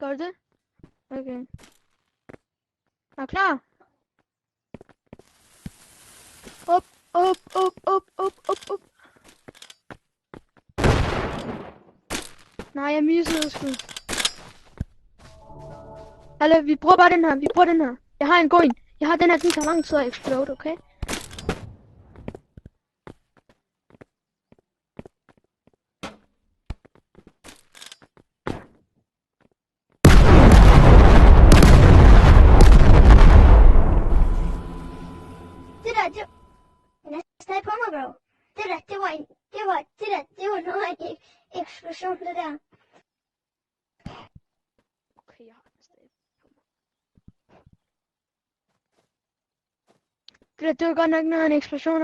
Gør du det? Okay. Er du klar? Op, op, op, op, op, op, op. Nej, jeg missede sgu. Hallo, vi prøver bare den her. Vi prøver den her. Jeg har en god en. Jeg har den her, den tager lang tid at explode, okay? Det der, den er stadig på mig, bro. Det var noget af en eksplosion, det der. Okay, jeg har den stadig. Det var godt nok noget af en eksplosion.